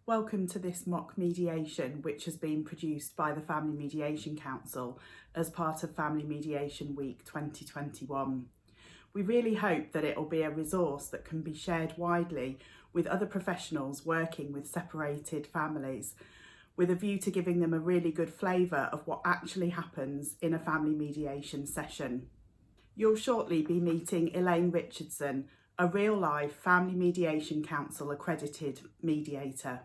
Welcome to this mock mediation, which has been produced by the Family Mediation Council as part of Family Mediation Week 2021. We really hope that it will be a resource that can be shared widely with other professionals working with separated families, with a view to giving them a really good flavour of what actually happens in a family mediation session. You'll shortly be meeting Elaine Richardson, a real-life Family Mediation Council accredited mediator.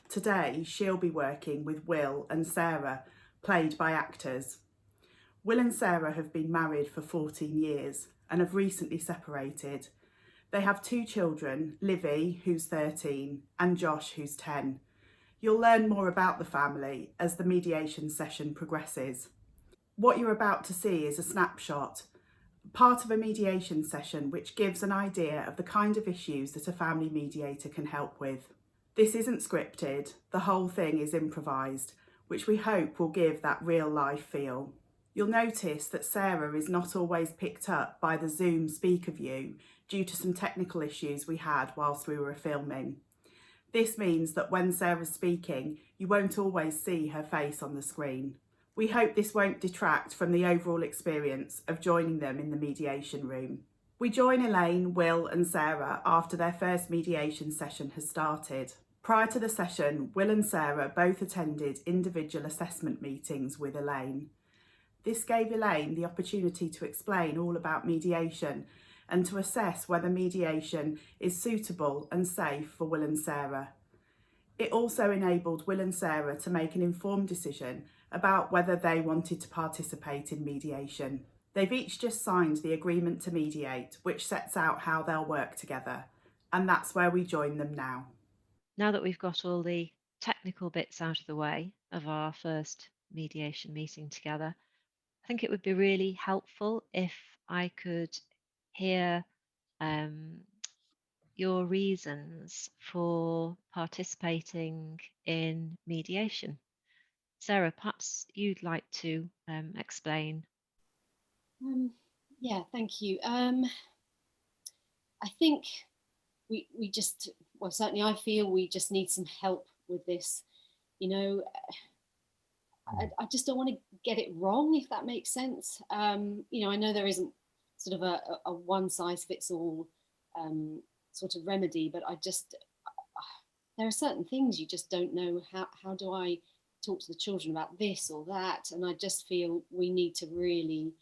Today, she'll be working with Will and Sarah, played by actors. Will and Sarah have been married for 14 years and have recently separated. They have 2 children, Livy, who's 13, and Josh, who's 10. You'll learn more about the family as the mediation session progresses. What you're about to see is a snapshot, part of a mediation session which gives an idea of the kind of issues that a family mediator can help with. This isn't scripted, the whole thing is improvised, which we hope will give that real life feel. You'll notice that Sarah is not always picked up by the Zoom speaker view due to some technical issues we had whilst we were filming. This means that when Sarah's speaking, you won't always see her face on the screen. We hope this won't detract from the overall experience of joining them in the mediation room. We join Elaine, Will and Sarah after their first mediation session has started. Prior to the session, Will and Sarah both attended individual assessment meetings with Elaine. This gave Elaine the opportunity to explain all about mediation and to assess whether mediation is suitable and safe for Will and Sarah. It also enabled Will and Sarah to make an informed decision about whether they wanted to participate in mediation. They've each just signed the agreement to mediate, which sets out how they'll work together, and that's where we join them now. Now that we've got all the technical bits out of the way of our first mediation meeting together, I think it would be really helpful if I could hear your reasons for participating in mediation. Sarah, perhaps you'd like to explain. Yeah, thank you. I think we just, well, certainly I feel we just need some help with this. You know, I just don't want to get it wrong, if that makes sense. You know, I know there isn't sort of a one size fits all sort of remedy, but I just, there are certain things you just don't know. How do I talk to the children about this or that? And I just feel we need to really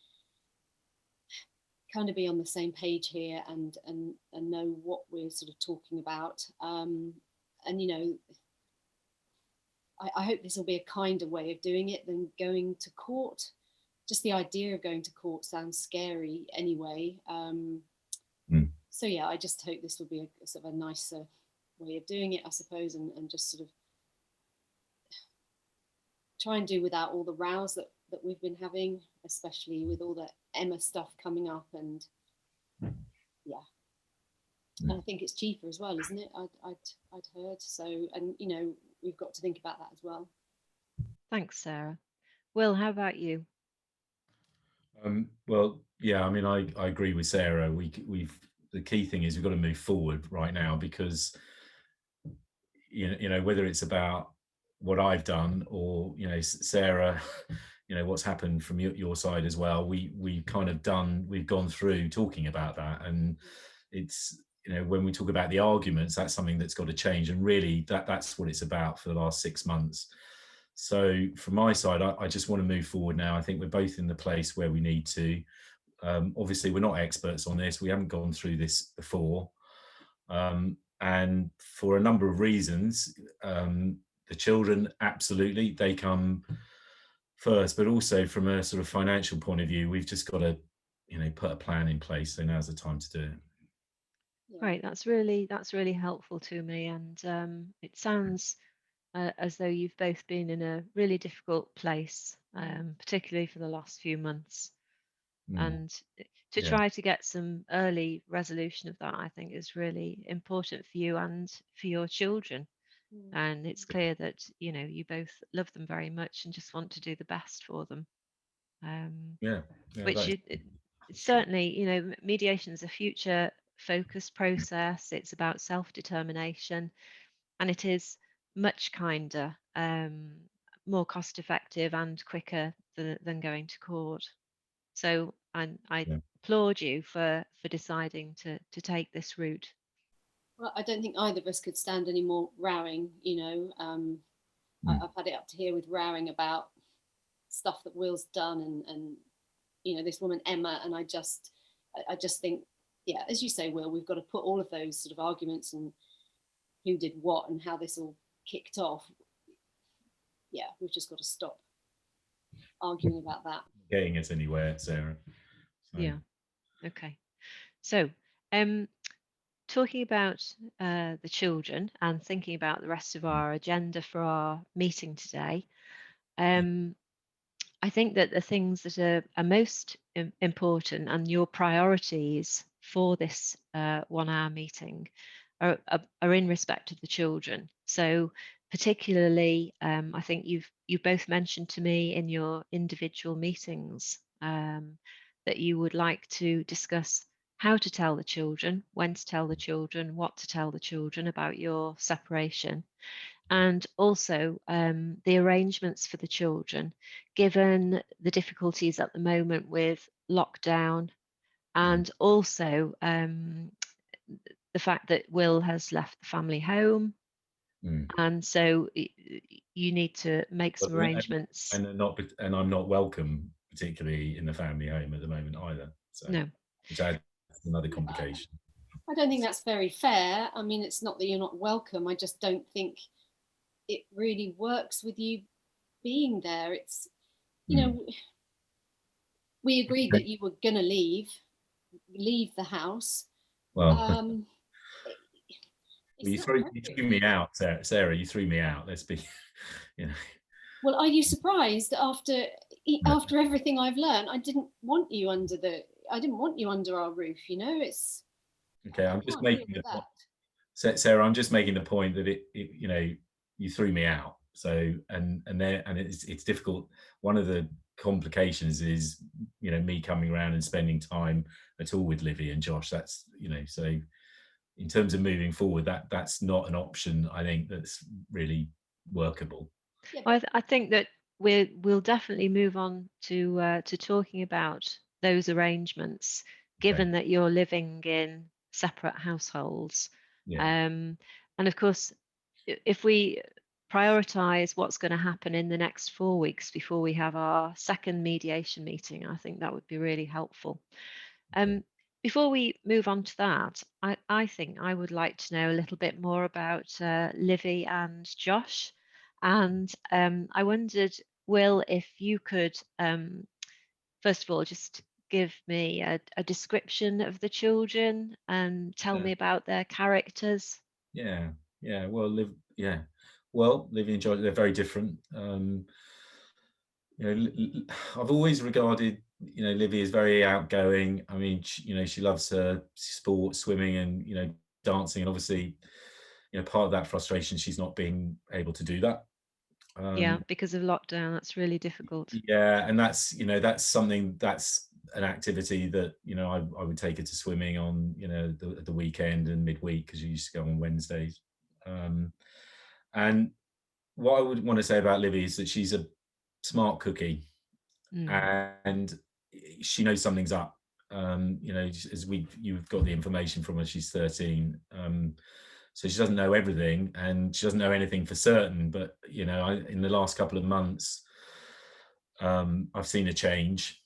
kind of be on the same page here and know what we're sort of talking about. And you know, I hope this will be a kinder way of doing it than going to court. Just the idea of going to court sounds scary anyway. So yeah, I just hope this will be a sort of a nicer way of doing it, I suppose, and just sort of try and do without all the rows that we've been having, especially with all the Emma stuff coming up. And yeah, and I think it's cheaper as well, isn't it? I'd heard. So, and you know, we've got to think about that as well. Thanks, Sarah. Will, how about you? Well, yeah, I mean, I agree with Sarah. We've the key thing is we've got to move forward right now, because you know whether it's about what I've done or Sarah, what's happened from your side as well. We've gone through talking about that, and it's when we talk about the arguments, that's something that's got to change, and really that's what it's about for the last 6 months. So from my side, I just want to move forward now. I think we're both in the place where we need to. Obviously, we're not experts on this. We haven't gone through this before. And for a number of reasons, the children, absolutely, they come first, but also from a sort of financial point of view, we've just got to, put a plan in place. So now's the time to do it. Great, that's really helpful to me, and it sounds as though you've both been in a really difficult place, particularly for the last few months. And to try to get some early resolution of that, I think, is really important for you and for your children. And it's clear that you both love them very much and just want to do the best for them. Which certainly, mediation is a future focused process. It's about self-determination, and it is much kinder, more cost effective and quicker than going to court. So I Yeah. applaud you for deciding to take this route. Well, I don't think either of us could stand any more rowing, you know. I've had it up to here with rowing about stuff that Will's done and you know, this woman Emma, and I just think, yeah, as you say, Will, we've got to put all of those sort of arguments and who did what and how this all kicked off. Yeah, we've just got to stop arguing about that. Getting us anywhere, Sarah. So. Yeah. Okay. So, talking about the children and thinking about the rest of our agenda for our meeting today, I think that the things that are most important and your priorities for this 1 hour meeting are in respect of the children. So particularly, I think you've both mentioned to me in your individual meetings that you would like to discuss how to tell the children, when to tell the children, what to tell the children about your separation, and also the arrangements for the children, given the difficulties at the moment with lockdown, and also the fact that Will has left the family home. And so you need to make some arrangements. And I'm not welcome, particularly in the family home at the moment either. So, no. Which adds another complication. I don't think that's very fair. I mean, it's not that you're not welcome. I just don't think it really works with you being there. It's, you know, we agreed that you were going to leave the house. Well, you threw me out, Sarah. You threw me out. Let's be, you know. Well, are you surprised after everything I've learned? I didn't want you under our roof. You know, it's okay. I'm just making the point, Sarah. I'm just making the point that it you know, you threw me out. So and it's difficult. One of the complications is, you know, me coming around and spending time at all with Livy and Josh. That's, you know, so in terms of moving forward, that's not an option, I think, that's really workable. Well, I think that we'll definitely move on to talking about those arrangements, given that you're living in separate households. And of course, if we prioritize what's going to happen in the next 4 weeks before we have our second mediation meeting, I think that would be really helpful. Before we move on to that, I think I would like to know a little bit more about Livy and Josh. And I wondered, Will, if you could, first of all, just give me a description of the children and tell me about their characters. Yeah. Well, Livy and Josh, they're very different. You know, I've always regarded, you know, Livy as very outgoing. I mean, she loves her sport, swimming, and, you know, dancing, and obviously, you know, part of that frustration, she's not being able to do that. Yeah, because of lockdown, that's really difficult. Yeah, and that's, you know, that's an activity that, you know, I would take her to swimming on, you know, the weekend and midweek, because she used to go on Wednesdays. And what I would want to say about Livy is that she's a smart cookie, and she knows something's up. You know, as you've got the information from her, she's 13. So she doesn't know everything, and she doesn't know anything for certain. But, you know, in the last couple of months, I've seen a change,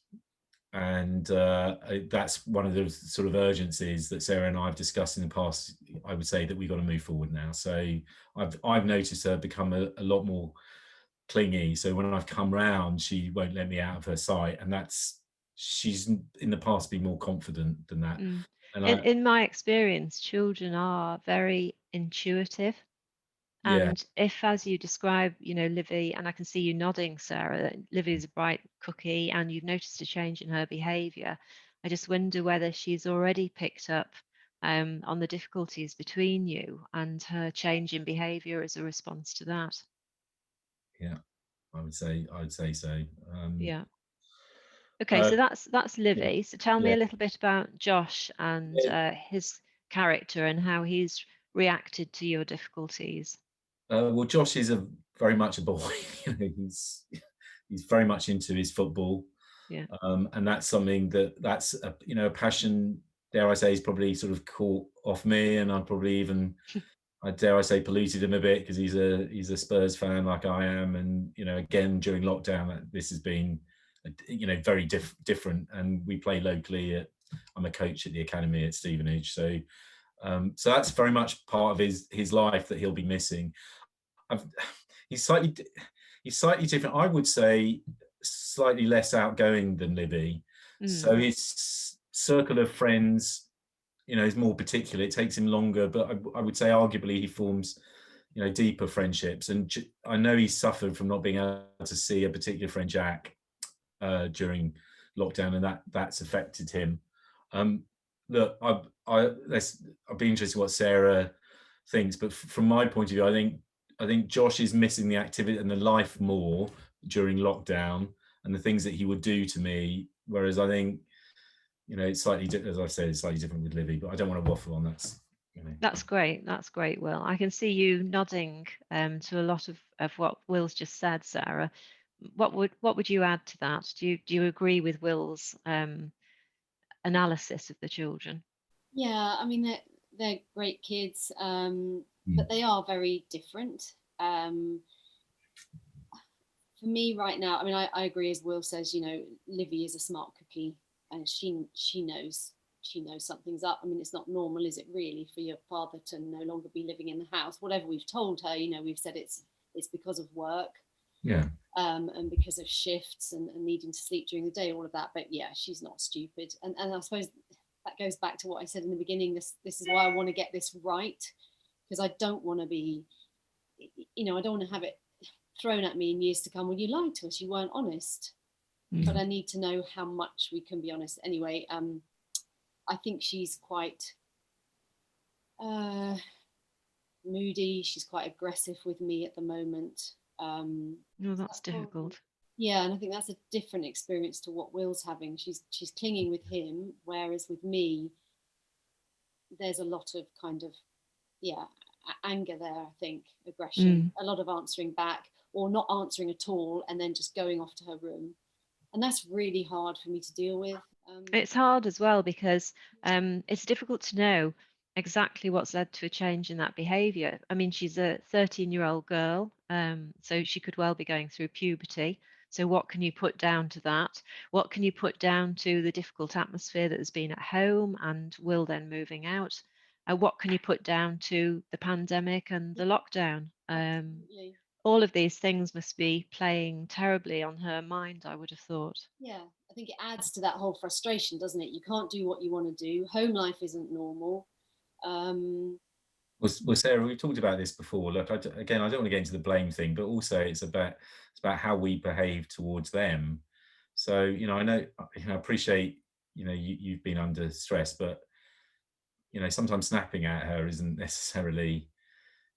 and that's one of the sort of urgencies that Sarah and I have discussed in the past. I would say that we've got to move forward now. So I've noticed her become a lot more clingy. So when I've come round, she won't let me out of her sight, and she's in the past been more confident than that. And in my experience, children are very intuitive. And if, as you describe, you know, Livy, and I can see you nodding, Sarah, that Livy is a bright cookie and you've noticed a change in her behaviour, I just wonder whether she's already picked up on the difficulties between you and her change in behaviour as a response to that. Yeah, I would say so. Yeah. Okay, so that's Livy. Yeah. So tell me a little bit about Josh and his character and how he's reacted to your difficulties. Well, Josh is very much a boy. You know, he's very much into his football, Yeah. and that's something that's a passion. Dare I say, he's probably sort of caught off me, and I'm probably even, I dare I say, polluted him a bit, because he's a Spurs fan like I am, and again during lockdown, this has been very different. And we play locally. I'm a coach at the academy at Stevenage, so that's very much part of his life that he'll be missing. I've, he's slightly different. I would say slightly less outgoing than Libby. So his circle of friends, is more particular. It takes him longer, but I would say arguably he forms, deeper friendships. And I know he suffered from not being able to see a particular friend, Jack, during lockdown, and that's affected him. Look, I'd be interested in what Sarah thinks, but from my point of view, I think Josh is missing the activity and the life more during lockdown, and the things that he would do to me. Whereas I think, it's slightly, as I said, it's slightly different with Livy, but I don't want to waffle on that. That's great. That's great, Will. I can see you nodding to a lot of what Will's just said, Sarah. What would you add to that? Do you agree with Will's analysis of the children? Yeah, I mean they're great kids, but they are very different. For me right now, I mean, I agree, as Will says, Livy is a smart cookie, and she knows something's up. I mean, it's not normal, is it really, for your father to no longer be living in the house? Whatever we've told her, we've said it's because of work, Yeah. And because of shifts and needing to sleep during the day, all of that. But yeah, she's not stupid, and I suppose that goes back to what I said in the beginning. This is why I want to get this right, because I don't want to be, I don't want to have it thrown at me in years to come. Well, you lied to us, you weren't honest. But I need to know how much we can be honest. Anyway, I think she's quite moody. She's quite aggressive with me at the moment. No, that's difficult. Yeah, and I think that's a different experience to what Will's having. She's clinging with him, whereas with me, there's a lot of kind of, anger there, I think, aggression, a lot of answering back or not answering at all, and then just going off to her room. And that's really hard for me to deal with. It's hard as well, because it's difficult to know exactly what's led to a change in that behaviour. I mean, she's a 13-year-old girl, so she could well be going through puberty. So what can you put down to that? What can you put down to the difficult atmosphere that has been at home and Will then moving out? What can you put down to the pandemic and the lockdown? All of these things must be playing terribly on her mind, I would have thought. Yeah, I think it adds to that whole frustration, doesn't it? You can't do what you want to do. Home life isn't normal. Well, Sarah, we've talked about this before. Look, again, I don't want to get into the blame thing, but also it's about how we behave towards them. So, I know, I appreciate, you've been under stress, but sometimes snapping at her isn't necessarily,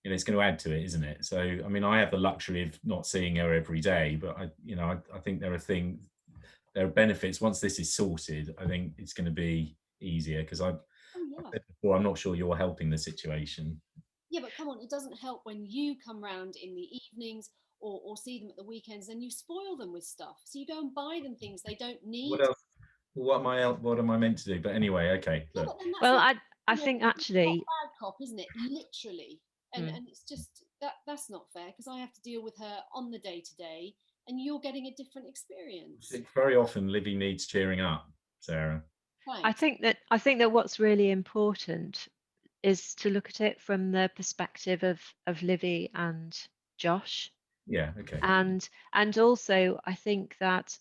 it's going to add to it, isn't it? So, I mean, I have the luxury of not seeing her every day, but I think there are benefits. Once this is sorted, I think it's going to be easier, because I said before, I'm not sure you're helping the situation. Yeah, but come on, it doesn't help when you come round in the evenings or see them at the weekends, and you spoil them with stuff. So you go and buy them things they don't need. What else? What am I meant to do? But anyway, okay. Yeah, look. Well, I think actually, bad cop, isn't it? Literally, and it's just that's not fair, because I have to deal with her on the day to day, and you're getting a different experience. Very often, Libby needs cheering up, Sarah. I think that what's really important is to look at it from the perspective of Livy and Josh. Yeah. Okay. And also, I think that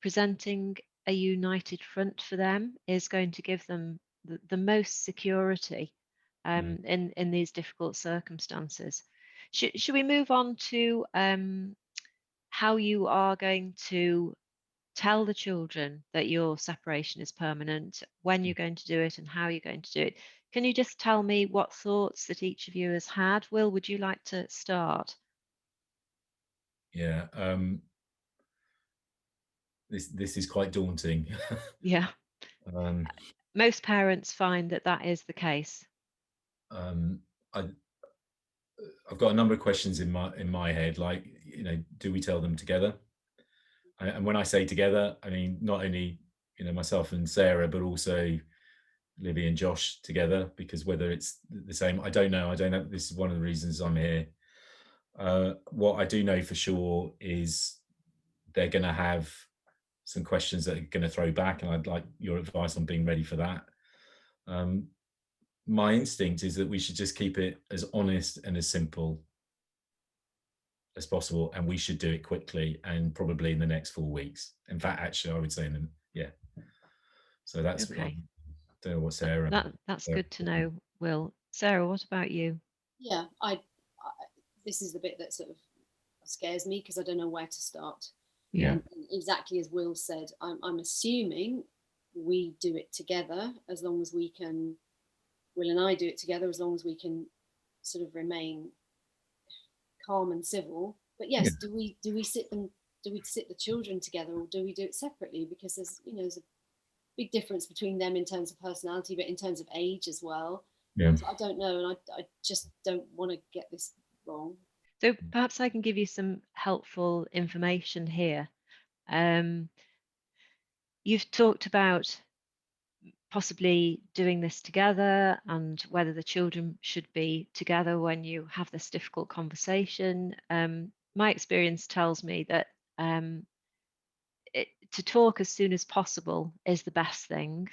presenting a united front for them is going to give them the most security in these difficult circumstances. Should we move on to how you are going to tell the children that your separation is permanent, when you're going to do it, and how you're going to do it? Can you just tell me what thoughts that each of you has had? Will, would you like to start? Yeah. This is quite daunting. Yeah. Most parents find that is the case. I've got a number of questions in my head, like, you know, do we tell them together? And when I say together, I mean not only, you know, myself and Sarah, but also Libby and Josh together, because whether it's the same, I don't know. This is one of the reasons I'm here. What I do know for sure is they're going to have some questions that are going to throw back, and I'd like your advice on being ready for that. My instinct is that we should just keep it as honest and as simple as possible, and we should do it quickly and probably in the next 4 weeks. In fact, actually, I would say yeah. So that's Okay. don't know what Sarah. That's good to know, Will. Sarah, what about you? Yeah, I this is the bit that sort of scares me, because I don't know where to start. Yeah. And exactly as Will said, I'm assuming we do it together, as long as we can. Will and I do it together, as long as we can sort of remain calm and civil. But yes, do we sit the children together, or do we do it separately? Because there's a big difference between them in terms of personality, but in terms of age as well. Yeah. So I don't know, and I just don't want to get this wrong. So perhaps I can give you some helpful information here. You've talked about possibly doing this together and whether the children should be together when you have this difficult conversation. My experience tells me that to talk as soon as possible is the best thing.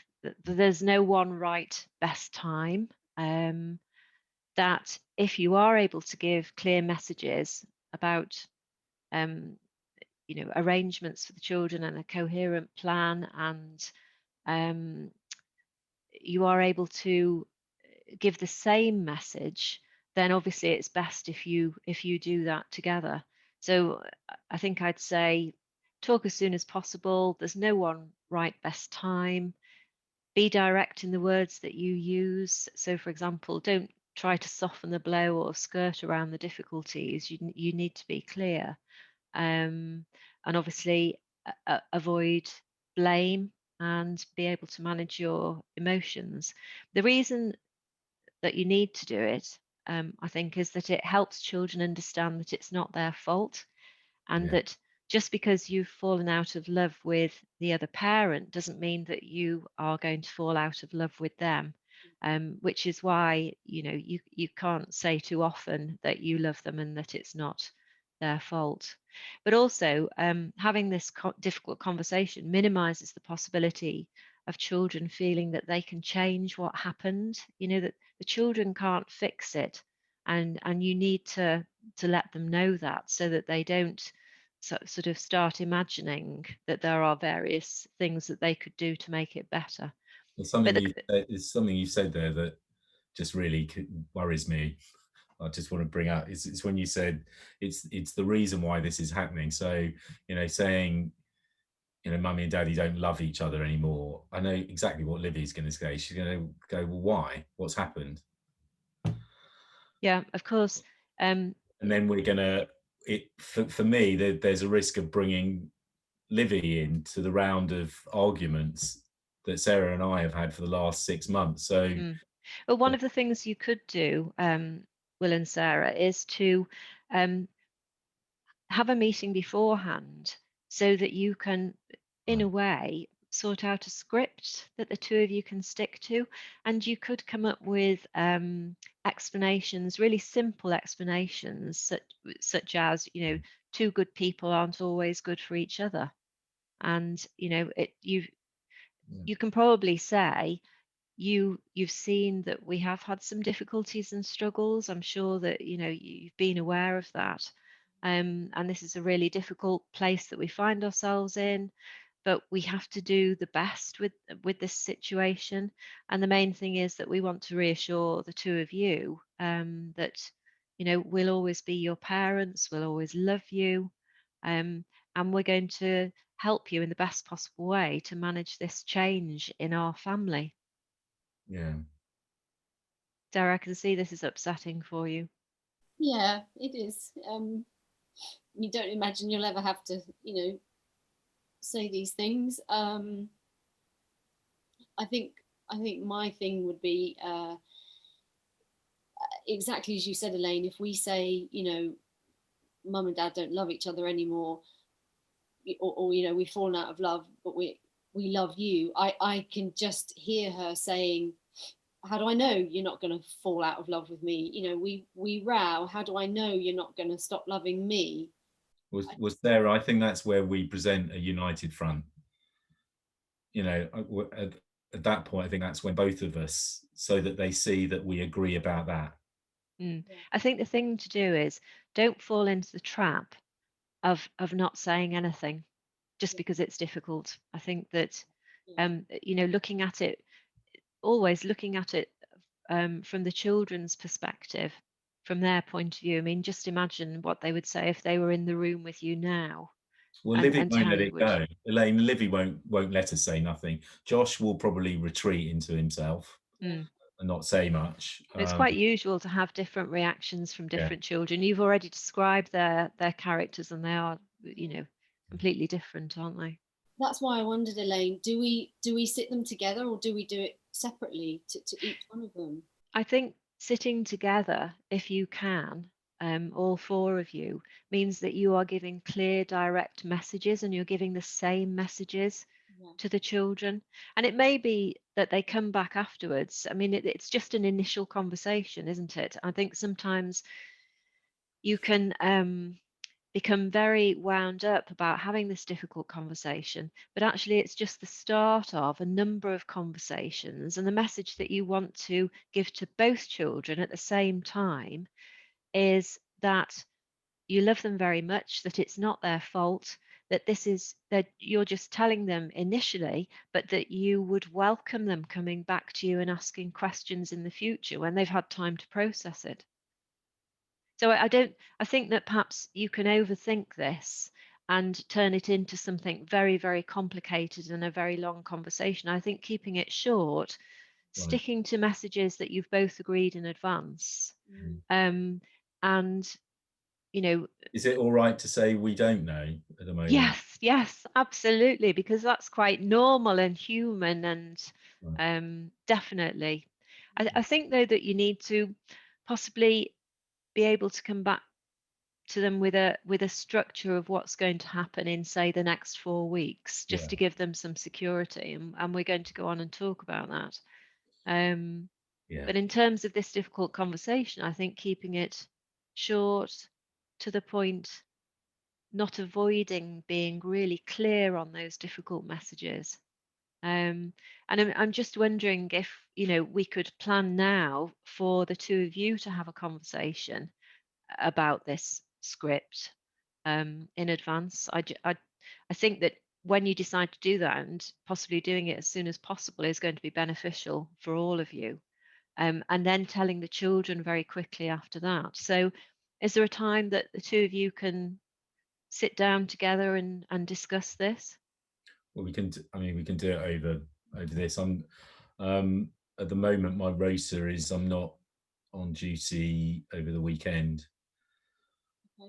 There's no one right best time. That if you are able to give clear messages about arrangements for the children and a coherent plan, and you are able to give the same message, then obviously it's best if you do that together. So I think I'd say talk as soon as possible. There's no one right best time. Be direct in the words that you use. So for example, don't try to soften the blow or skirt around the difficulties. You need to be clear, and obviously avoid blame and be able to manage your emotions. The reason that you need to do it, I think, is that it helps children understand that it's not their fault, and that just because you've fallen out of love with the other parent doesn't mean that you are going to fall out of love with them. Which is why you can't say too often that you love them and that it's not their fault. But also, having this difficult conversation minimizes the possibility of children feeling that they can change what happened. That the children can't fix it, and you need to let them know that, so that they don't sort of start imagining that there are various things that they could do to make it better. It's something you said there that just really worries me. I just want to bring up it's when you said it's the reason why this is happening. So, saying, mummy and daddy don't love each other anymore. I know exactly what Livy's going to say. She's going to go, well, why? What's happened? Yeah, of course. And then we're going to, for me, there's a risk of bringing Livy into the round of arguments that Sarah and I have had for the last 6 months. So, well, one of the things you could do, Will and Sarah, is to have a meeting beforehand, so that you can, in a way, sort out a script that the two of you can stick to, and you could come up with explanations, really simple explanations, such as, two good people aren't always good for each other, and you can probably say, you've seen that we have had some difficulties and struggles. I'm sure that you've been aware of that, and this is a really difficult place that we find ourselves in, but we have to do the best with this situation. And the main thing is that we want to reassure the two of you, that we'll always be your parents, we'll always love you, and we're going to help you in the best possible way to manage this change in our family. yeah. Sarah, I can see this is upsetting for you. Yeah, it is. You don't imagine you'll ever have to, say these things. I think my thing would be, exactly as you said, Elaine, if we say, you know, mum and dad don't love each other anymore, or you know, we've fallen out of love, but we love you, I can just hear her saying, how do I know you're not going to fall out of love with me? You know, we row. How do I know you're not going to stop loving me? Was there? I think that's where we present a united front. You know, at that point, I think that's when both of us, so that they see that we agree about that. I think the thing to do is don't fall into the trap of not saying anything just because it's difficult. I think that you know, always looking at it from the children's perspective, from their point of view. I mean, just imagine what they would say if they were in the room with you now. Well, Livy won't let Terry it would. go. Elaine, Livy won't let us say nothing. Josh will probably retreat into himself and not say much. It's quite usual to have different reactions from different children. You've already described their characters, and they are, you know, completely different, aren't they? That's why I wondered, Elaine, do we sit them together, or do we do it separately to each one of them? I think sitting together, if you can, all four of you, means that you are giving clear, direct messages, and you're giving the same messages to the children. And it may be that they come back afterwards. I mean, it's just an initial conversation, isn't it? I think sometimes you can become very wound up about having this difficult conversation, but actually it's just the start of a number of conversations, and the message that you want to give to both children at the same time is that you love them very much, that it's not their fault, that that you're just telling them initially, but that you would welcome them coming back to you and asking questions in the future when they've had time to process it. So I think that perhaps you can overthink this and turn it into something very, very complicated and a very long conversation. I think keeping it short, sticking to messages that you've both agreed in advance, and, you know. Is it all right to say we don't know at the moment? Yes, absolutely, because that's quite normal and human, and definitely. I think though that you need to possibly be able to come back to them with a structure of what's going to happen in, say, the next 4 weeks, just to give them some security, and we're going to go on and talk about that. But in terms of this difficult conversation, I think keeping it short, to the point, not avoiding being really clear on those difficult messages. And I'm just wondering if, you know, we could plan now for the two of you to have a conversation about this script in advance. I think that when you decide to do that, and possibly doing it as soon as possible, is going to be beneficial for all of you. And then telling the children very quickly after that. So is there a time that the two of you can sit down together and discuss this? Well, we can do it over this. I'm at the moment, my rota is I'm not on duty over the weekend.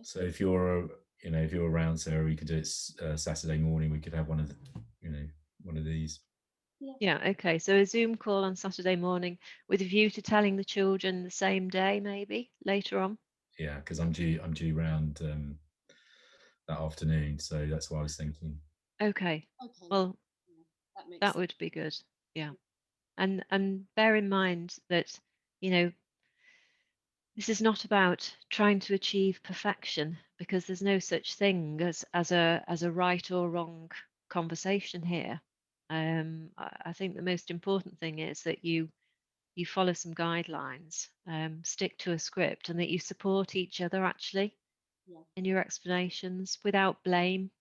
So if you're around, Sarah, we could do it Saturday morning. We could have one of these. Yeah, okay. So a Zoom call on Saturday morning with a view to telling the children the same day, maybe later on. Yeah, because I'm due round that afternoon, so that's what I was thinking. Okay. Well, that would be good. Yeah. And bear in mind that, you know, this is not about trying to achieve perfection, because there's no such thing as a right or wrong conversation here. I think the most important thing is that you follow some guidelines, stick to a script, and that you support each other actually in your explanations without blame,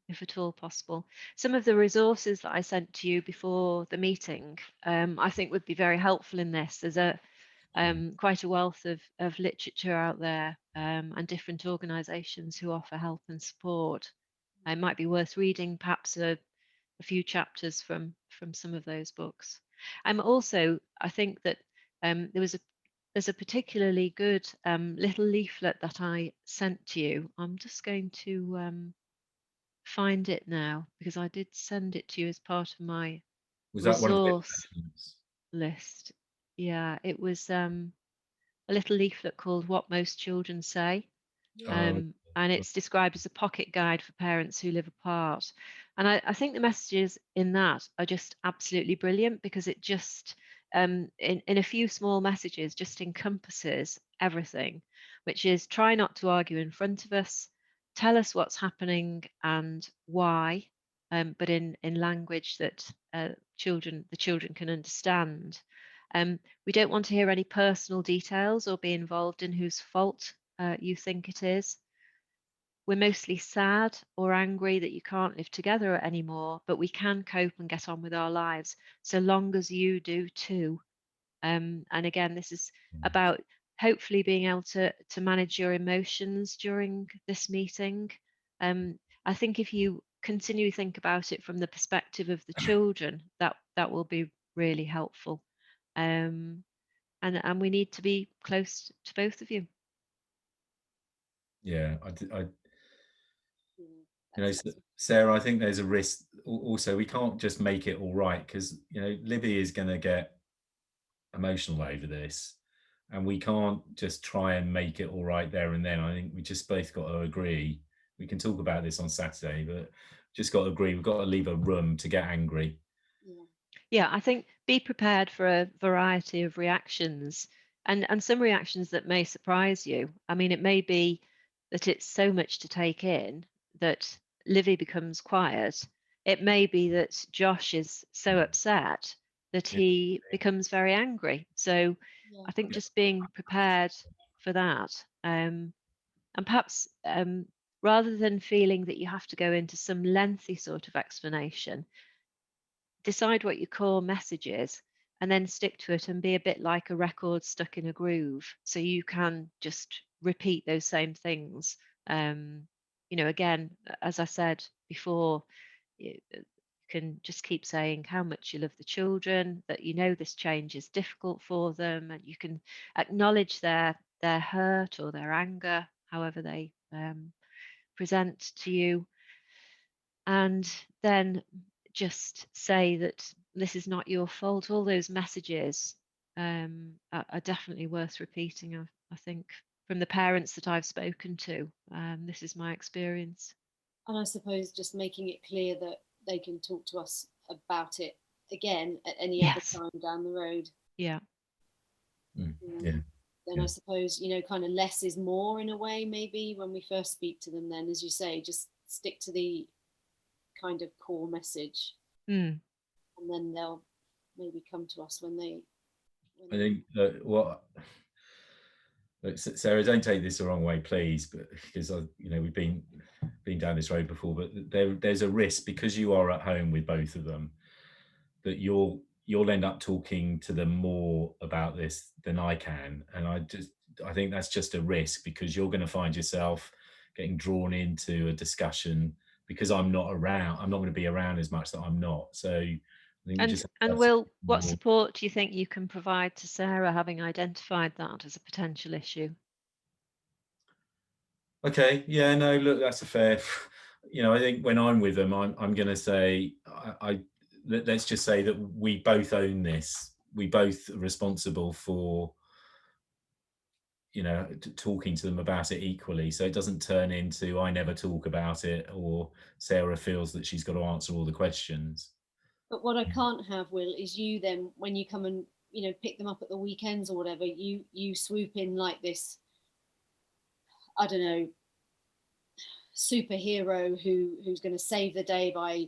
if at all possible. Some of the resources that I sent to you before the meeting, I think would be very helpful in this. There's quite a wealth of literature out there, and different organisations who offer help and support. It might be worth reading perhaps a few chapters from some of those books. Also, I think that there's a particularly good little leaflet that I sent to you. I'm just going to find it now, because I did send it to you as part of my Was that one of the resource list. Yeah, it was a little leaflet called What Most Children Say. Oh, And it's described as a pocket guide for parents who live apart. And I think the messages in that are just absolutely brilliant, because it just, in a few small messages, just encompasses everything, which is try not to argue in front of us, tell us what's happening and why, but in language that the children can understand. We don't want to hear any personal details or be involved in whose fault you think it is. We're mostly sad or angry that you can't live together anymore, but we can cope and get on with our lives so long as you do too. And again, this is about hopefully being able to manage your emotions during this meeting. I think if you continue to think about it from the perspective of the children, that will be really helpful. And we need to be close to both of you. yeah, you know, Sarah, I think there's a risk also. We can't just make it all right, because, you know, Libby is going to get emotional over this, and we can't just try and make it all right there and then. I think we just both got to agree. We can talk about this on Saturday, but just got to agree. We've got to leave a room to get angry. Yeah, I think be prepared for a variety of reactions, and some reactions that may surprise you. I mean, it may be that it's so much to take in that Livy becomes quiet. It may be that Josh is so upset that he becomes very angry. So I think just being prepared for that, and perhaps rather than feeling that you have to go into some lengthy sort of explanation, decide what your core message is and then stick to it and be a bit like a record stuck in a groove, so you can just repeat those same things. Again, as I said before, you can just keep saying how much you love the children, that you know this change is difficult for them, and you can acknowledge their hurt or their anger, however they present to you, and then just say that this is not your fault. All those messages are definitely worth repeating, I think, from the parents that I've spoken to. This is my experience. And I suppose just making it clear that they can talk to us about it again at any other time down the road. Yeah. Then I suppose, kind of less is more in a way, maybe, when we first speak to them. Then, as you say, just stick to the kind of core message, and then they'll maybe come to us when they. I think Sarah, don't take this the wrong way, please, but because we've been down this road before, but there's a risk, because you are at home with both of them, that you'll end up talking to them more about this than I can, and I think that's just a risk, because you're going to find yourself getting drawn into a discussion because I'm not around. I'm not going to be around as much that I'm not. So I think Will, what support do you think you can provide to Sarah, having identified that as a potential issue? Okay, yeah, no, look, that's a fair. I think when I'm with them, I'm going to say, let's just say that we both own this. We both are responsible for, talking to them about it equally, so it doesn't turn into I never talk about it, or Sarah feels that she's got to answer all the questions. But what I can't have, Will, is you then, when you come and pick them up at the weekends or whatever, you swoop in like this, I don't know, superhero who's going to save the day by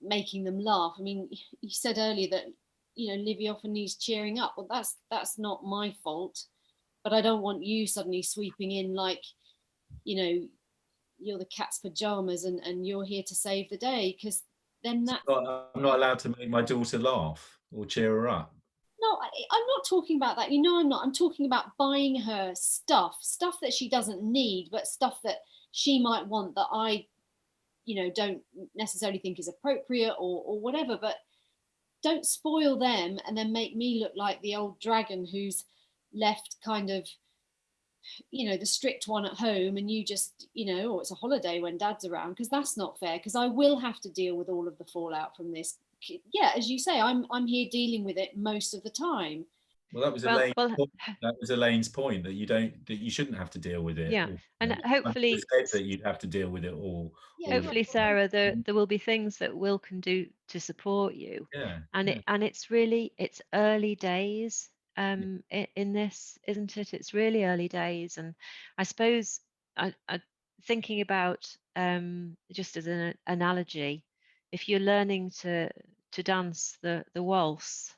making them laugh. I mean, you said earlier that Livy often needs cheering up. Well, that's not my fault, but I don't want you suddenly sweeping in like you're the cat's pajamas and you're here to save the day, because then that I'm not allowed to make my daughter laugh or cheer her up. No, I'm not talking about that. I'm not. I'm talking about buying her stuff that she doesn't need, but stuff that she might want that I, don't necessarily think is appropriate or whatever. But don't spoil them and then make me look like the old dragon who's left kind of, the strict one at home, and you just, it's a holiday when dad's around, because that's not fair, because I will have to deal with all of the fallout from this. Yeah, as you say, I'm here dealing with it most of the time. Well, that was Well, Elaine's point, that you shouldn't have to deal with it. yeah, Or, and I hopefully, said that you'd have to deal with it all. Yeah, hopefully, Sarah, there will be things that Will can do to support you. Yeah. And it's early days in this, isn't it? It's really early days, and I suppose I thinking about just as an analogy, if you're learning to dance the waltz,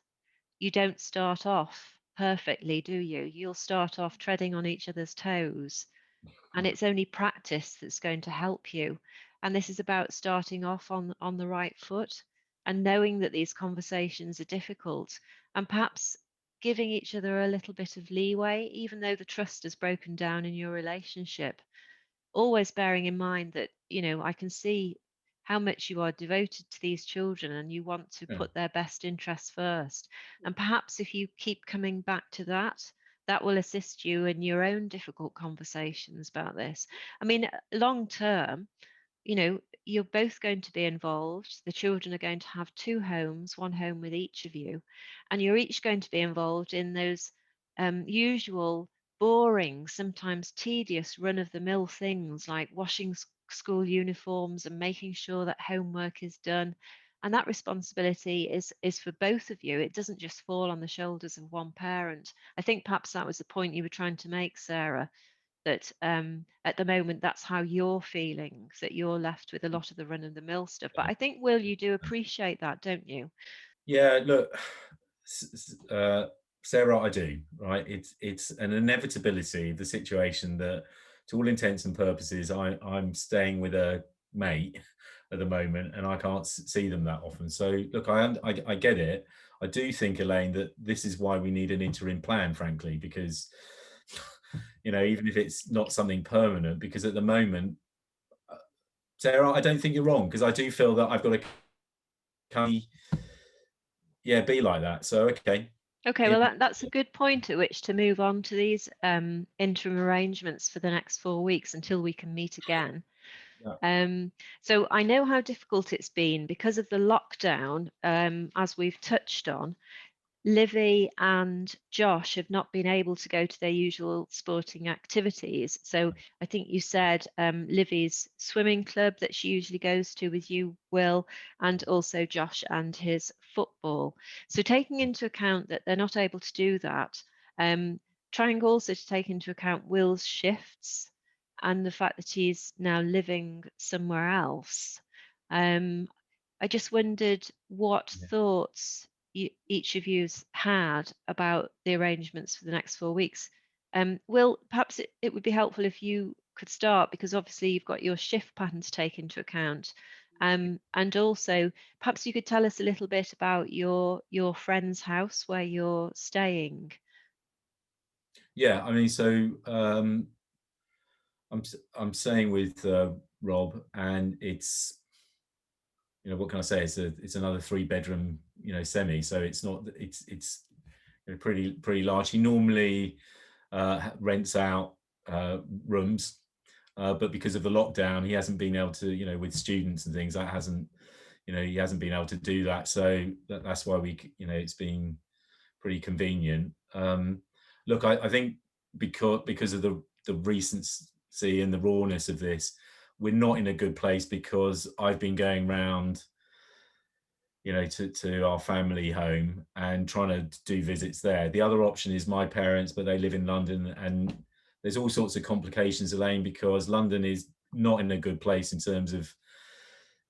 you don't start off perfectly, do you? You'll start off treading on each other's toes, and it's only practice that's going to help you. And this is about starting off on the right foot and knowing that these conversations are difficult, and perhaps giving each other a little bit of leeway, even though the trust has broken down in your relationship. Always bearing in mind that, I can see how much you are devoted to these children and you want to Yeah. put their best interests first. And perhaps if you keep coming back to that, that will assist you in your own difficult conversations about this. I mean, long term, you're both going to be involved. The children are going to have two homes, one home with each of you, and you're each going to be involved in those usual, boring, sometimes tedious run of the mill things like washing school uniforms and making sure that homework is done. And that responsibility is for both of you. It doesn't just fall on the shoulders of one parent. I think perhaps that was the point you were trying to make, Sarah, that at the moment that's how you're feeling, that you're left with a lot of the run of the mill stuff. But I think, Will, you do appreciate that, don't you? Yeah, look, Sarah, I do, right? It's an inevitability of the situation that, to all intents and purposes, I'm staying with a mate at the moment, and I can't see them that often. So, look, I get it. I do think, Elaine, that this is why we need an interim plan, frankly, because even if it's not something permanent, because at the moment, Sarah, I don't think you're wrong, because I do feel that I've got to be like that. So, okay. Okay, well, that's a good point at which to move on to these interim arrangements for the next 4 weeks until we can meet again. Yeah. So I know how difficult it's been because of the lockdown, as we've touched on. Livy and Josh have not been able to go to their usual sporting activities. So I think you said Livy's swimming club that she usually goes to with you, Will, and also Josh and his football. So taking into account that they're not able to do that, trying also to take into account Will's shifts and the fact that he's now living somewhere else. I just wondered what thoughts each of you's had about the arrangements for the next 4 weeks. Will, perhaps it would be helpful if you could start, because obviously you've got your shift pattern to take into account. And also, perhaps you could tell us a little bit about your friend's house where you're staying. Yeah, I mean, so I'm staying with Rob, and it's, what can I say? It's another 3-bedroom, semi. So it's not, it's pretty large. He normally rents out rooms, but because of the lockdown, he hasn't been able to, with students and things, that hasn't, he hasn't been able to do that. So that's why it's been pretty convenient. Look, I think because of the recency and the rawness of this, we're not in a good place, because I've been going round, to our family home and trying to do visits there. The other option is my parents, but they live in London, and there's all sorts of complications, Elaine, because London is not in a good place in terms of,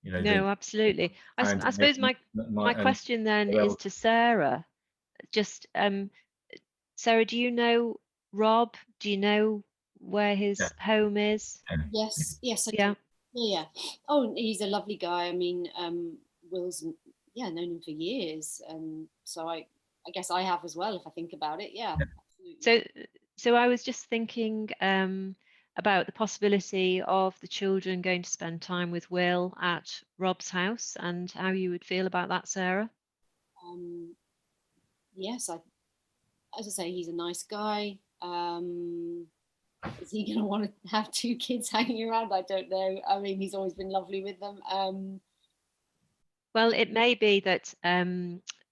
No, absolutely. I suppose my question then is to Sarah. Just Sarah, do you know Rob? Do you know where his home is? Yes, I Yeah. do. Yeah. Oh, he's a lovely guy. I mean, Will's known him for years, so I guess I have as well, if I think about it. Yeah. Absolutely. So I was just thinking about the possibility of the children going to spend time with Will at Rob's house, and how you would feel about that, Sarah. Yes, as I say, he's a nice guy. Is he going to want to have 2 kids hanging around? I don't know. I mean, he's always been lovely with them. Well, it may be that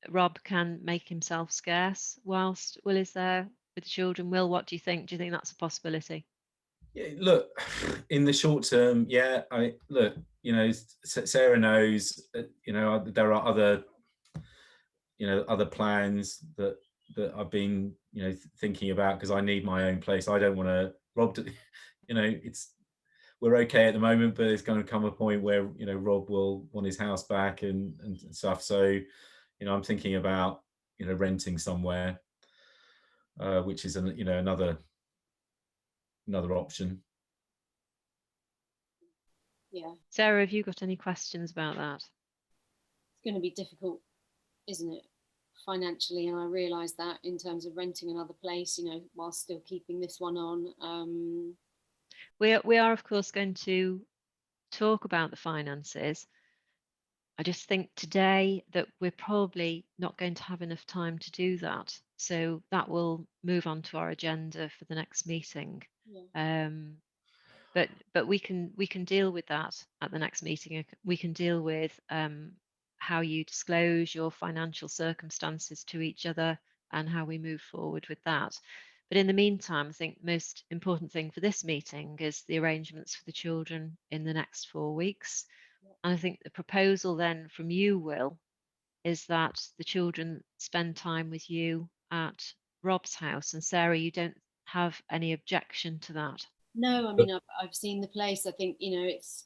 Rob can make himself scarce whilst Will is there with the children. Will, what do you think? Do you think that's a possibility? Yeah, look, in the short term, yeah, Sarah knows, there are other, other plans that I've been, thinking about, because I need my own place. I don't want to, Rob, we're okay at the moment, but it's going to come a point where, Rob will want his house back and stuff. So, I'm thinking about, renting somewhere, which is another option. Yeah. Sarah, have you got any questions about that? It's going to be difficult, isn't it, financially? And I realise that, in terms of renting another place, while still keeping this one on. We are, of course, going to talk about the finances. I just think today that we're probably not going to have enough time to do that. So that will move on to our agenda for the next meeting. Yeah. But we can deal with that at the next meeting. We can deal with how you disclose your financial circumstances to each other and how we move forward with that. But in the meantime, I think the most important thing for this meeting is the arrangements for the children in the next 4 weeks. And I think the proposal then from you, Will, is that the children spend time with you at Rob's house. And Sarah, you don't have any objection to that? No, I mean, I've seen the place. I think, it's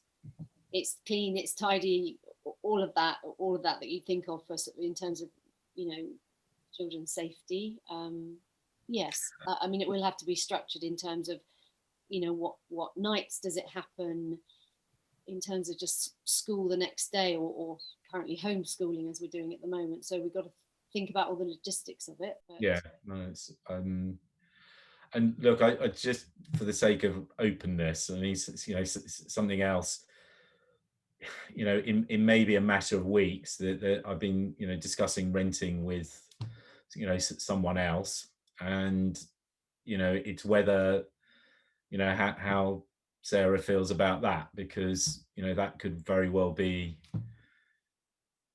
clean, it's tidy, all of that that you think of for, in terms of, children's safety. Yes, I mean, it will have to be structured in terms of, what nights does it happen, in terms of just school the next day, or currently homeschooling as we're doing at the moment. So we've got to think about all the logistics of it. But Yeah, no, it's and look, I just, for the sake of openness, I mean, something else, in maybe a matter of weeks, that I've been, discussing renting with, someone else, and it's whether, how Sarah feels about that, because that could very well be,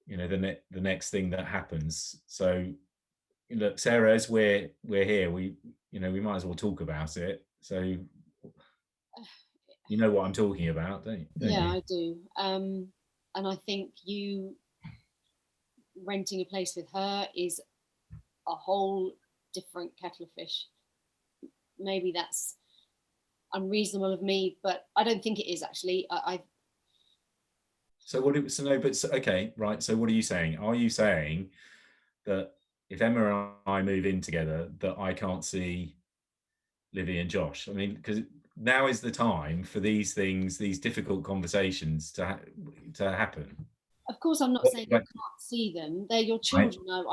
the next thing that happens. So look, Sarah, as we're here, we might as well talk about it. So you know what I'm talking about, don't yeah, you? I do. And I think you renting a place with her is a whole different kettle of fish. Maybe that's unreasonable of me, but I don't think it is, actually. So what? Okay, right. So what are you saying? Are you saying that if Emma and I move in together, that I can't see Livy and Josh? I mean, because now is the time for these things, these difficult conversations to happen. Of course, I'm not saying you can't see them. They're your children. Right.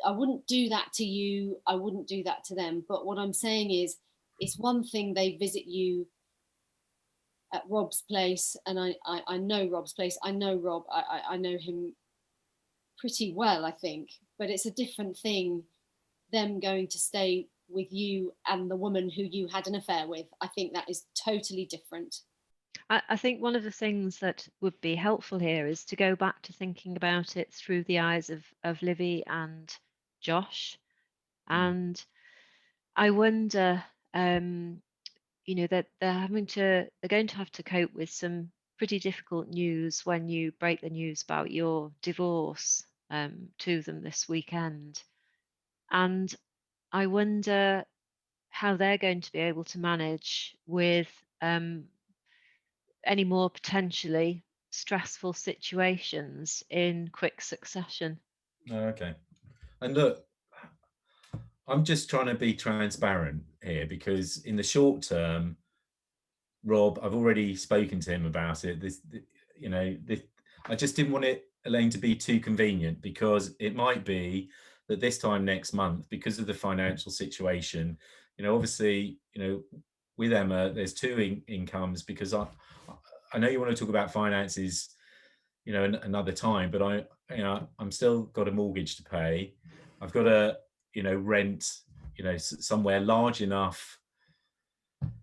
I wouldn't do that to you. I wouldn't do that to them. But what I'm saying is, it's one thing they visit you at Rob's place, and I know Rob's place. I know Rob. I know him pretty well, I think. But it's a different thing, them going to stay with you and the woman who you had an affair with. I think that is totally different. I think one of the things that would be helpful here is to go back to thinking about it through the eyes of Livy and Josh. And I wonder, that they're going to have to cope with some pretty difficult news when you break the news about your divorce to them this weekend. And I wonder how they're going to be able to manage with any more potentially stressful situations in quick succession. Okay. And look, I'm just trying to be transparent here, because in the short term, Rob, I've already spoken to him about it. I just didn't want Elaine, to be too convenient, because it might be that this time next month, because of the financial situation, obviously, with Emma, there's two incomes, because I know you want to talk about finances, another time, but I'm still got a mortgage to pay. I've got to, rent, somewhere large enough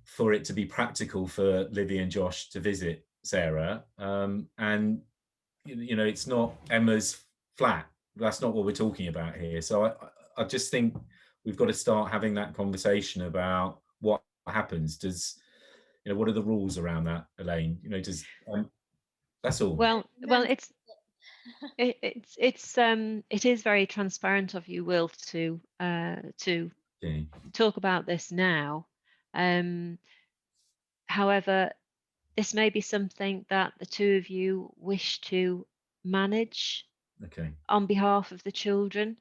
for it to be practical for Livy and Josh to visit Sarah. And, it's not Emma's flat. that's not what we're talking about here. So I just think we've got to start having that conversation about what happens. Does, what are the rules around that, Elaine? Does that's all. Well, it is very transparent of you, Will, to Okay. talk about this now. However, this may be something that the two of you wish to manage Okay. on behalf of the children.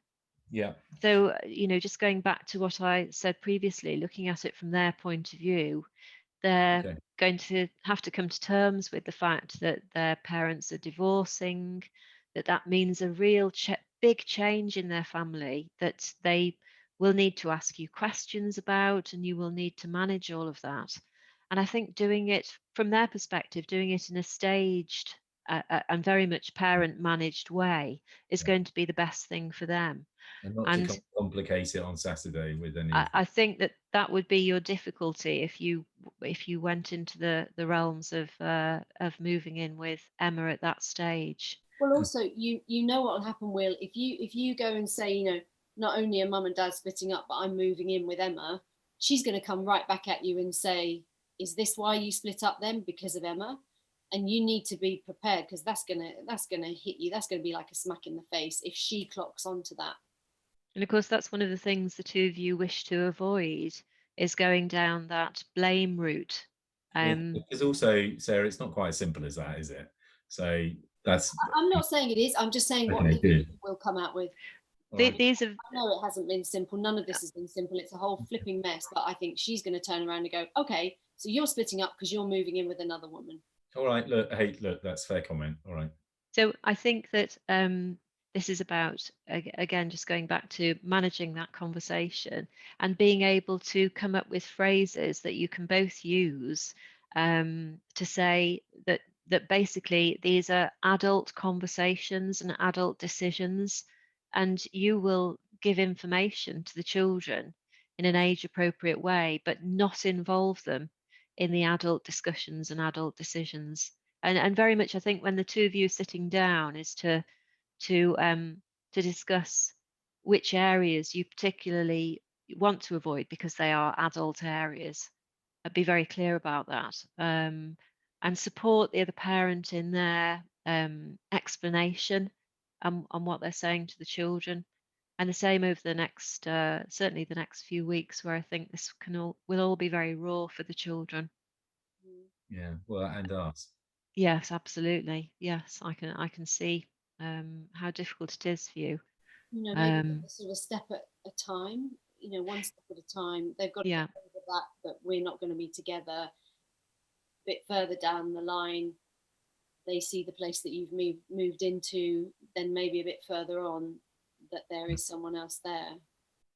Yeah. So, just going back to what I said previously, looking at it from their point of view, they're Okay. going to have to come to terms with the fact that their parents are divorcing, that means a real big change in their family, that they will need to ask you questions about, and you will need to manage all of that. And I think doing it from their perspective, doing it in a staged and very much parent managed way is Yeah. going to be the best thing for them. And not And to complicate it on Saturday with any of I think that would be your difficulty if you went into the realms of moving in with Emma at that stage. Well, also, you know what will happen, Will, if you go and say, not only are mum and dad splitting up, but I'm moving in with Emma, she's going to come right back at you and say, is this why you split up then? Because of Emma? And you need to be prepared, because that's gonna hit you. That's gonna be like a smack in the face if she clocks onto that. And of course, that's one of the things the two of you wish to avoid, is going down that blame route. Because also, Sarah, it's not quite as simple as that, is it? So that's. I'm not saying it is. I'm just saying what will come out with. These are. I know it hasn't been simple. None of this has been simple. It's a whole flipping mess. But I think she's going to turn around and go, okay, so you're splitting up because you're moving in with another woman. All right. Look, that's a fair comment. All right. So I think that this is about, again, just going back to managing that conversation and being able to come up with phrases that you can both use to say that basically these are adult conversations and adult decisions, and you will give information to the children in an age appropriate way, but not involve them in the adult discussions and adult decisions. And very much, I think, when the two of you are sitting down, is to discuss which areas you particularly want to avoid because they are adult areas. I'd be very clear about that, and support the other parent in their explanation on what they're saying to the children. And the same over the next, certainly the next few weeks, where I think this will all be very raw for the children. Yeah, well, and us. Yes, absolutely. Yes, I can see how difficult it is for you. Maybe sort of step at a time. One step at a time. They've got to get over that we're not going to be together. A bit further down the line, they see the place that you've moved into. Then maybe a bit further on, that there is someone else there.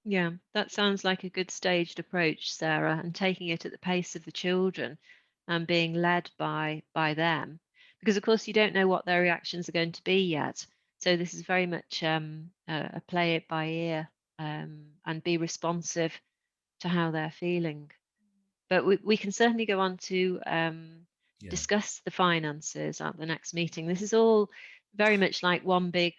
Yeah, that sounds like a good staged approach, Sarah, and taking it at the pace of the children and being led by them, because of course you don't know what their reactions are going to be yet. So this is very much a play it by ear and be responsive to how they're feeling. But we can certainly go on to discuss the finances at the next meeting. This is all very much like one big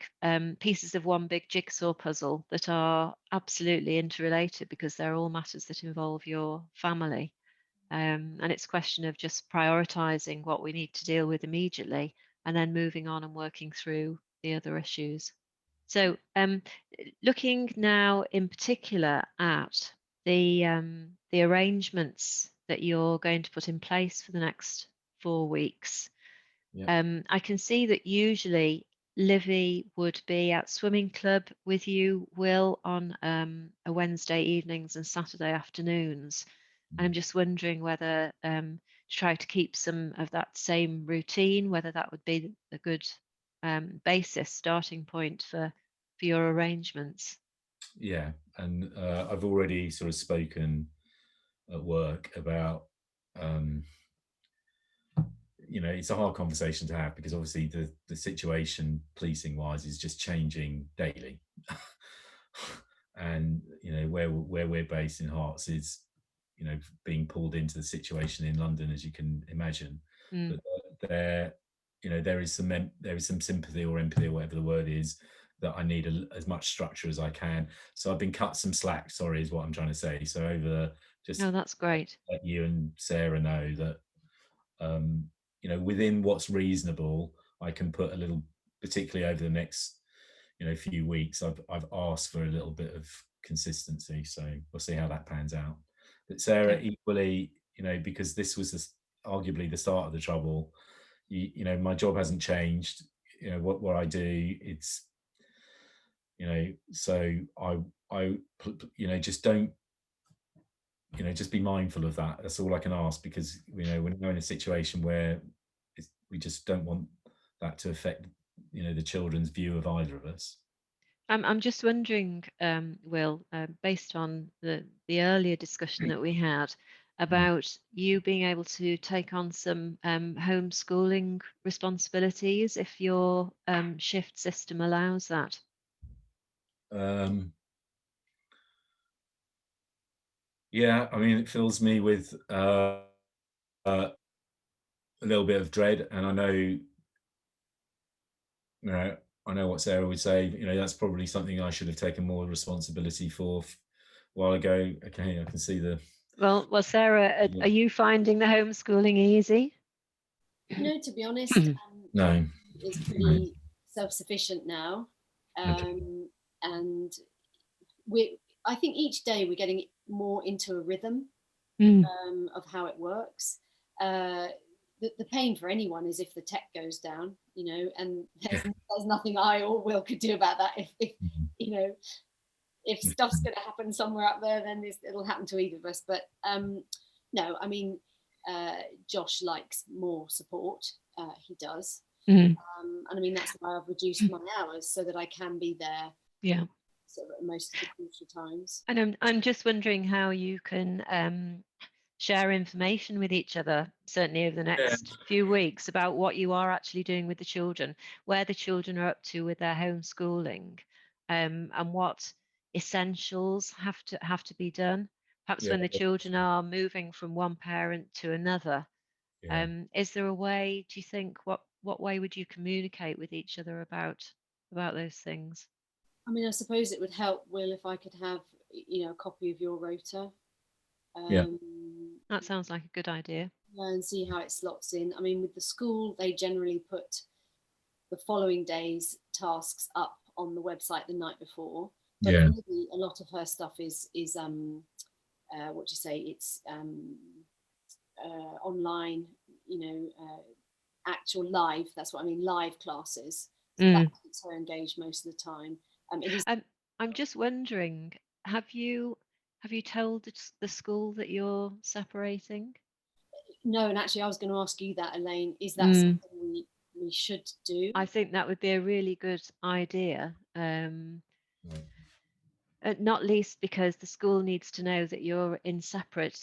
pieces of one big jigsaw puzzle that are absolutely interrelated, because they're all matters that involve your family. And it's a question of just prioritizing what we need to deal with immediately and then moving on and working through the other issues. So looking now in particular at the arrangements that you're going to put in place for the next 4 weeks. Yeah. I can see that usually Livy would be at swimming club with you, Will, on a Wednesday evenings and Saturday afternoons. I'm just wondering whether to try to keep some of that same routine, whether that would be a good basis, starting point for your arrangements. Yeah, and I've already sort of spoken at work about it's a hard conversation to have, because obviously the situation policing wise is just changing daily. And where we're based in Herts is being pulled into the situation in London, as you can imagine. But there is some sympathy or empathy, or whatever the word is, that I need as much structure as I can. So I've been cut some slack, sorry, is what I'm trying to say. So over just No, that's great. let you and Sarah know that, you know, within what's reasonable, I can put a little, particularly over the next, you know, few weeks, I've asked for a little bit of consistency. So we'll see how that pans out. But Sarah, Okay. equally, you know, because this was arguably the start of the trouble, you know, my job hasn't changed. You know, what I do, it's, you know, so I you know, just don't, you know, just be mindful of that. That's all I can ask, because, you know, we're in a situation where we just don't want that to affect, you know, the children's view of either of us. I'm just wondering, Will, based on the earlier discussion that we had about you being able to take on some homeschooling responsibilities if your shift system allows that. Yeah, I mean, it fills me with a little bit of dread, and I know, you know, I know what Sarah would say. You know, that's probably something I should have taken more responsibility for a while ago. Okay, I can see the. Well, Sarah, are you finding the homeschooling easy? No, to be honest, No. is pretty self-sufficient now, and I think each day we're getting more into a rhythm of how it works. The pain for anyone is if the tech goes down, you know, and there's nothing I or Will could do about that. If you know, if stuff's going to happen somewhere up there, then it'll happen to either of us. But no, I mean, Josh likes more support. He does. And I mean, that's why I've reduced my hours so that I can be there. Yeah. Sort of at most of the crucial times. And I'm just wondering how you can share information with each other, certainly over the next few weeks, about what you are actually doing with the children, where the children are up to with their homeschooling, and what essentials have to be done. Perhaps when the children are moving from one parent to another, is there a way? Do you think what way would you communicate with each other about those things? I mean, I suppose it would help, Will, if I could have, you know, a copy of your rota. That sounds like a good idea. And see how it slots in. I mean, with the school, they generally put the following day's tasks up on the website the night before. But really, a lot of her stuff is what do you say? It's online, you know, actual live. That's what I mean, live classes. So that keeps her engaged most of the time. I'm just wondering, have you told the school that you're separating? No, and actually I was going to ask you that, Elaine. Is that something we should do? I think that would be a really good idea. Not least because the school needs to know that you're in separate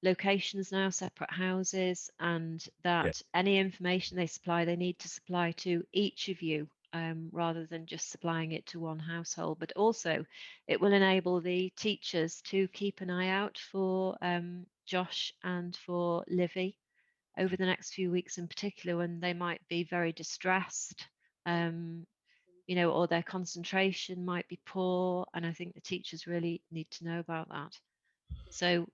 locations now, separate houses, and that any information they supply, they need to supply to each of you, rather than just supplying it to one household. But also, it will enable the teachers to keep an eye out for Josh and for Livy over the next few weeks, in particular, when they might be very distressed, you know, or their concentration might be poor. And I think the teachers really need to know about that. So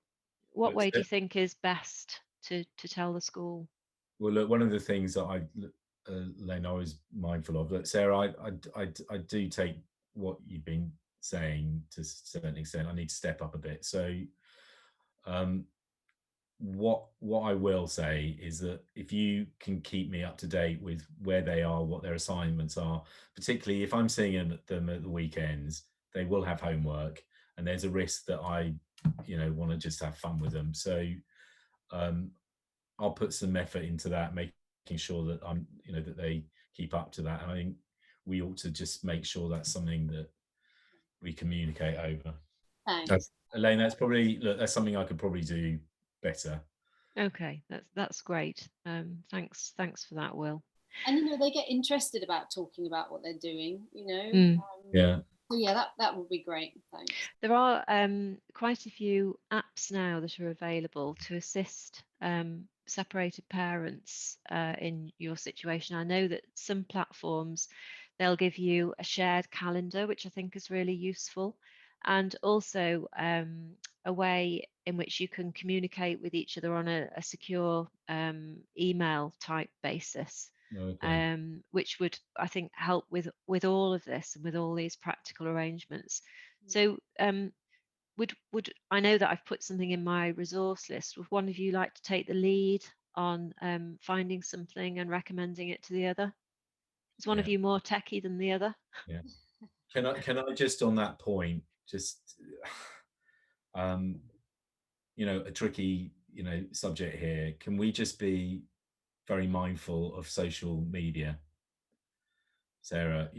what way do you think is best to tell the school? Well, look, one of the things that Elaine, I was mindful of, that Sarah, I do take what you've been saying to a certain extent. I need to step up a bit. So what I will say is that if you can keep me up to date with where they are, what their assignments are, particularly if I'm seeing them at the weekends, they will have homework, and there's a risk that I, you know, want to just have fun with them. So I'll put some effort into that, making sure that you know, that they keep up to that. And I think we ought to just make sure that's something that we communicate over. Thanks. Elaine, that's something I could probably do better. Okay, that's great. Thanks for that, Will. And you know, they get interested about talking about what they're doing, you know. So yeah, that would be great. Thanks. There are quite a few apps now that are available to assist separated parents in your situation. I know that some platforms, They'll give you a shared calendar, which I think is really useful, and also a way in which you can communicate with each other on a secure email type basis, which would, I think, help with all of this and with all these practical arrangements. So would I know that I've put something in my resource list. Would one of you like to take the lead on finding something and recommending it to the other? Is one of you more techie than the other? Yeah. Can I just on that point, just a tricky, subject here. Can we just be very mindful of social media, Sarah?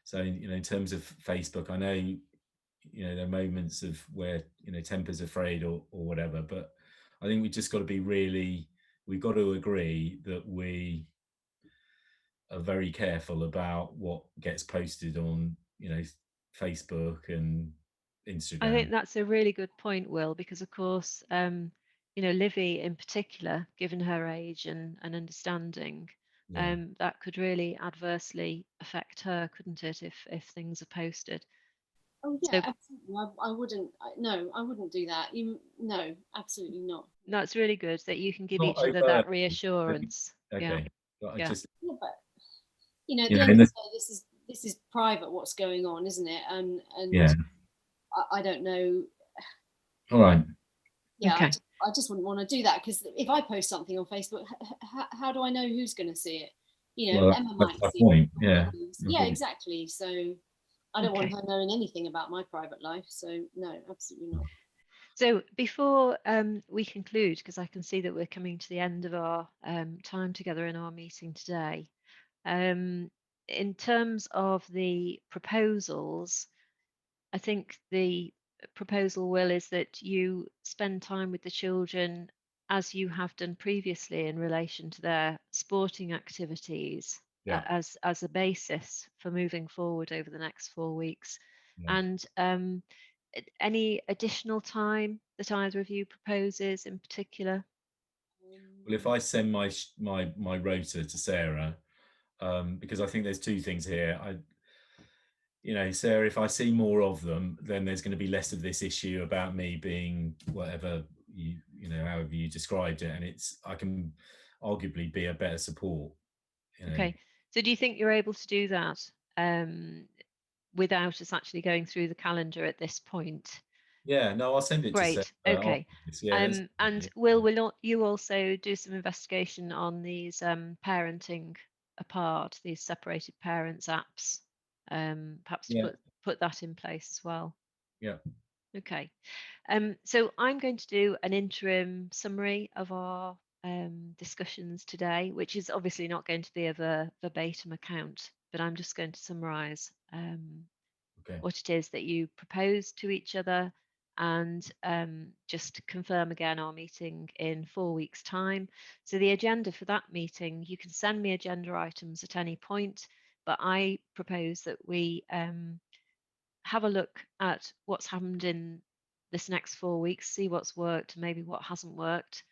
So in terms of Facebook, I know there are moments of where tempers are frayed or whatever, but I think we just got to be we've got to agree that we are very careful about what gets posted on Facebook and Instagram. I think that's a really good point, Will, because of course Livy in particular, given her age and understanding, that could really adversely affect her, couldn't it, if things are posted? Oh yeah, absolutely. I wouldn't do that. No, absolutely not. That's really good that you can give each other that reassurance. Okay. Yeah. But at the end of the day, this is private what's going on, isn't it? And I don't know. All right. Yeah, okay. I just wouldn't want to do that, because if I post something on Facebook, how do I know who's going to see it? Emma might see it. Yeah, exactly. So I don't want her knowing anything about my private life. So no, absolutely not. So before we conclude, because I can see that we're coming to the end of our time together in our meeting today, in terms of the proposals, I think the proposal, Will, is that you spend time with the children as you have done previously in relation to their sporting activities as a basis for moving forward over the next 4 weeks. And any additional time that either of you proposes in particular? Well, if I send my rota to Sarah, because I think there's two things here. Sarah, if I see more of them, then there's going to be less of this issue about me being whatever however you described it, and I can arguably be a better support. Okay, so do you think you're able to do that without us actually going through the calendar at this point? Yeah, no, I'll send it to Sarah. Great, okay. And will you also do some investigation on these parenting apart, these separated parents apps, perhaps to put that in place as well? Yeah. Okay. So I'm going to do an interim summary of our discussions today, which is obviously not going to be of a verbatim account, but I'm just going to summarize what it is that you propose to each other, and just to confirm again our meeting in 4 weeks' time. So the agenda for that meeting, you can send me agenda items at any point, but I propose that we have a look at what's happened in this next 4 weeks, see what's worked, maybe what hasn't worked,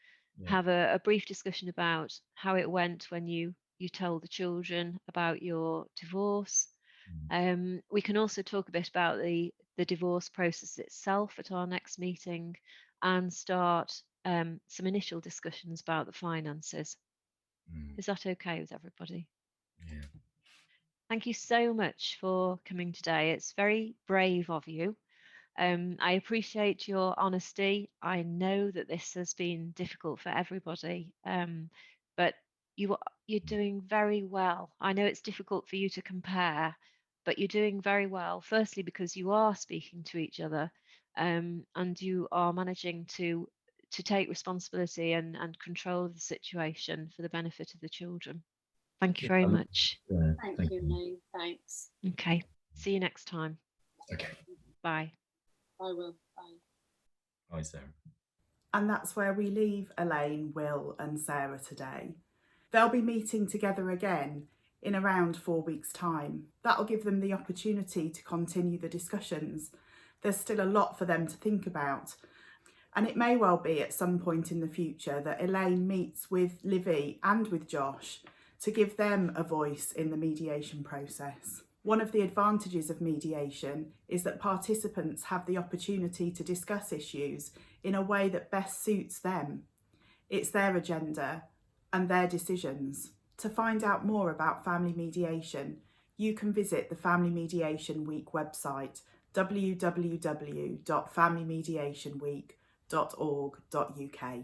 have a brief discussion about how it went when you told the children about your divorce. We can also talk a bit about the divorce process itself at our next meeting, and start some initial discussions about the finances. Is that okay with everybody? Yeah. Thank you so much for coming today. It's very brave of you. I appreciate your honesty. I know that this has been difficult for everybody, but you're doing very well. I know it's difficult for you to compare, but you're doing very well. Firstly, because you are speaking to each other, and you are managing to take responsibility and control of the situation for the benefit of the children. Thank you very much. Thank you, Elaine. Thanks. Okay. See you next time. Okay. Bye. Bye, Will. Bye. Bye, Sarah. And that's where we leave Elaine, Will and Sarah today. They'll be meeting together again in around 4 weeks' time. That'll give them the opportunity to continue the discussions. There's still a lot for them to think about. And it may well be at some point in the future that Elaine meets with Livy and with Josh to give them a voice in the mediation process. One of the advantages of mediation is that participants have the opportunity to discuss issues in a way that best suits them. It's their agenda and their decisions. To find out more about family mediation, you can visit the Family Mediation Week website, www.familymediationweek.org.uk.